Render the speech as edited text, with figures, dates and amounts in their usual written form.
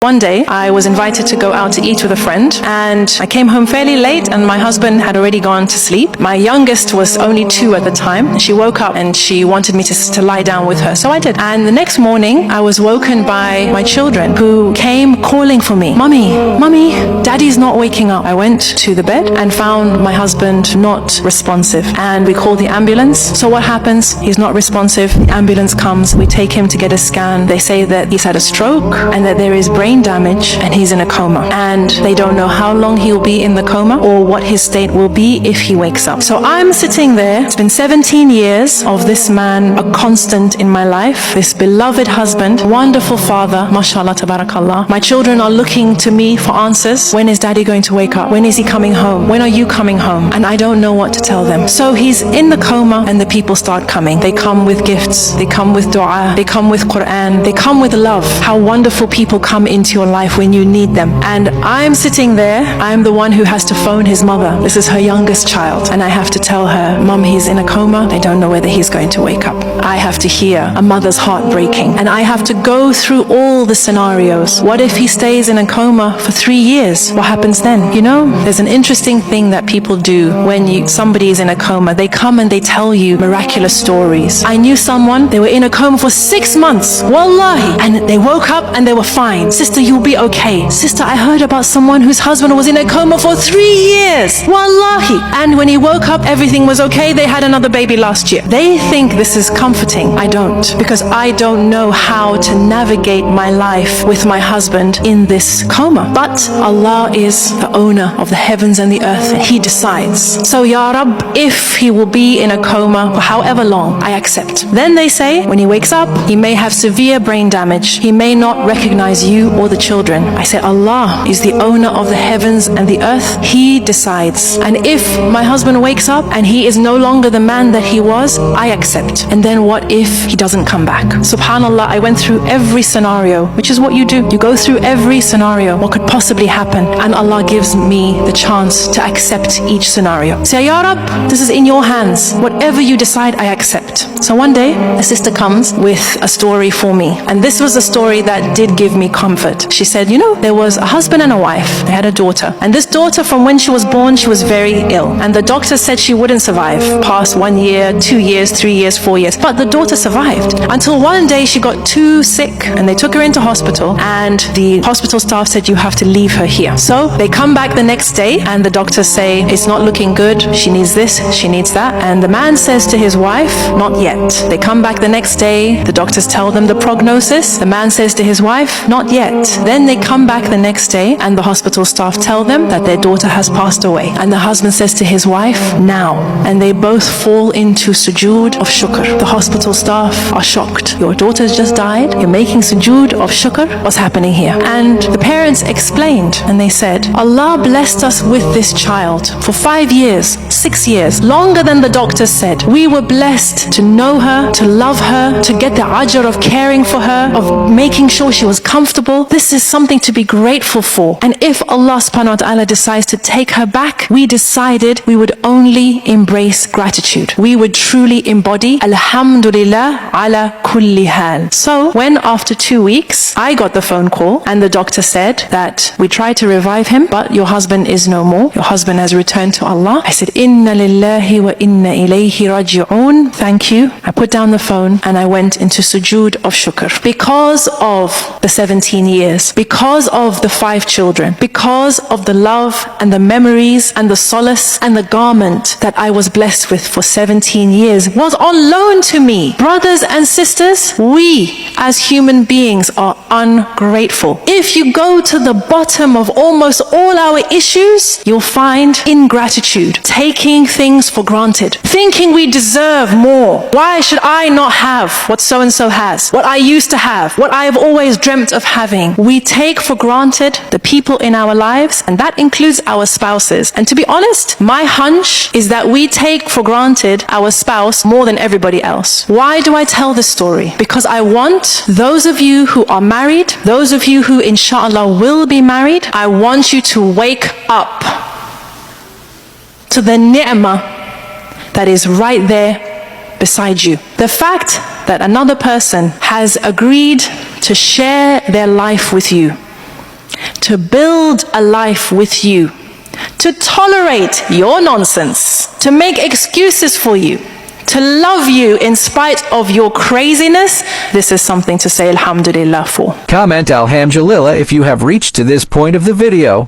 One day, I was invited to go out to eat with a friend, and I came home fairly late, and my husband had already gone to sleep. My youngest was only 2 at the time. She woke up and she wanted me to lie down with her, so I did. And the next morning, I was woken by my children who came calling for me. Mummy, Mummy, Daddy's not waking up. I went to the bed and found my husband not responsive, and we called the ambulance. So what happens? He's not responsive. The ambulance comes. We take him to get a scan. They say that he's had a stroke and that there is brain damage and he's in a coma, and they don't know how long he'll be in the coma or what his state will be if he wakes up. So I'm sitting there. It's been 17 years of this man, a constant in my life, this beloved husband, wonderful father, mashallah, tabarakallah. My children are looking to me for answers. When is Daddy going to wake up? When is he coming home? When are you coming home? And I don't know what to tell them. So he's in the coma, and the people start coming. They come with gifts, they come with dua, they come with Quran, they come with love. How wonderful people come into your life when you need them. And I'm sitting there. I'm the one who has to phone his mother. This is her youngest child, and I have to tell her, Mum, he's in a coma. I don't know whether he's going to wake up. I have to hear a mother's heart breaking, and I have to go through all the scenarios. What if he stays in a coma for 3 years? What happens then? You know, there's an interesting thing that people do when somebody is in a coma. They come and they tell you miraculous stories. I knew someone, they were in a coma for 6 months, wallahi, and they woke up and they were fine. Sister, you'll be okay. Sister, I heard about someone whose husband was in a coma for 3 years, wallahi, and when he woke up everything was okay. They had another baby last year. They think this is comforting. I don't, because I don't know how to navigate my life with my husband in this coma. But Allah is the owner of the heavens and the earth, and He decides. So Ya Rab, if he will be in a coma for however long, I accept. Then they say, when he wakes up, he may have severe brain damage. He may not recognize you or the children. I say, Allah is the owner of the heavens and the earth. He decides. And if my husband wakes up and he is no longer the man that he was, I accept. And then what if he doesn't come back? Subhanallah, I went through every scenario, which is what you do. You go through every scenario, what could possibly happen, and Allah gives me the chance to accept each scenario. Say, Ya Rab, this is in your hands. Whatever you decide, I accept. So one day, a sister comes with a story for me, and this was a story that did give me comfort. She said, you know, there was a husband and a wife. They had a daughter, and this daughter, from when she was born, she was very ill, and the doctor said she wouldn't survive past 1 year, 2 years, 3 years, 4 years. But the daughter survived until one day she got too sick, and they took her into hospital, and the hospital staff said, you have to leave her here. So they come back the next day, and the doctors say, it's not looking good. She needs this, she needs that. And the man says to his wife, not yet. They come back the next day, the doctors tell them the prognosis. The man says to his wife, not yet. Then they come back the next day, and the hospital staff tell them that their daughter has passed away. And the husband says to his wife, now. And they both fall into sujood of shukr. The hospital staff are shocked. Your daughter's just died. You're making sujood of shukr. What's happening here? And the parents explained, and they said, Allah blessed us with this child for 5 years, 6 years, longer than the doctors said. We were blessed to know her, to love her, to get the ajr of caring for her, of making sure she was comfortable. This is something to be grateful for. And if Allah subhanahu wa ta'ala decides to take her back, we decided we would only embrace gratitude. We would truly embody Alhamdulillah ala kulli hal. So when after 2 weeks, I got the phone call, and the doctor said that we tried to revive him, but your husband is no more. Your husband has returned to Allah. I said, Inna lillahi wa inna ilayhi raji'un. Thank you. I put down the phone and I went into sujood of shukr. Because of the 17 years, because of the 5 children, because of the love and the memories and the solace and the garment that I was blessed with for 17 years was on loan to me. Brothers and sisters, we as human beings are ungrateful. If you go to the bottom of almost all our issues, you'll find ingratitude, taking things for granted, thinking we deserve more. Why should I not have what so-and-so has, what I used to have, what I have always dreamt of having? We take for granted the people in our lives, and that includes our spouses. And to be honest, my hunch is that we take for granted our spouse more than everybody else. Why do I tell this story? Because I want those of you who are married, those of you who inshallah will be married, I want you to wake up to the ni'mah that is right there beside you. The fact that another person has agreed to share their life with you to build a life with you, to tolerate your nonsense, to make excuses for you, to love you in spite of your craziness, this is something to say alhamdulillah for. Comment alhamdulillah if you have reached to this point of the video.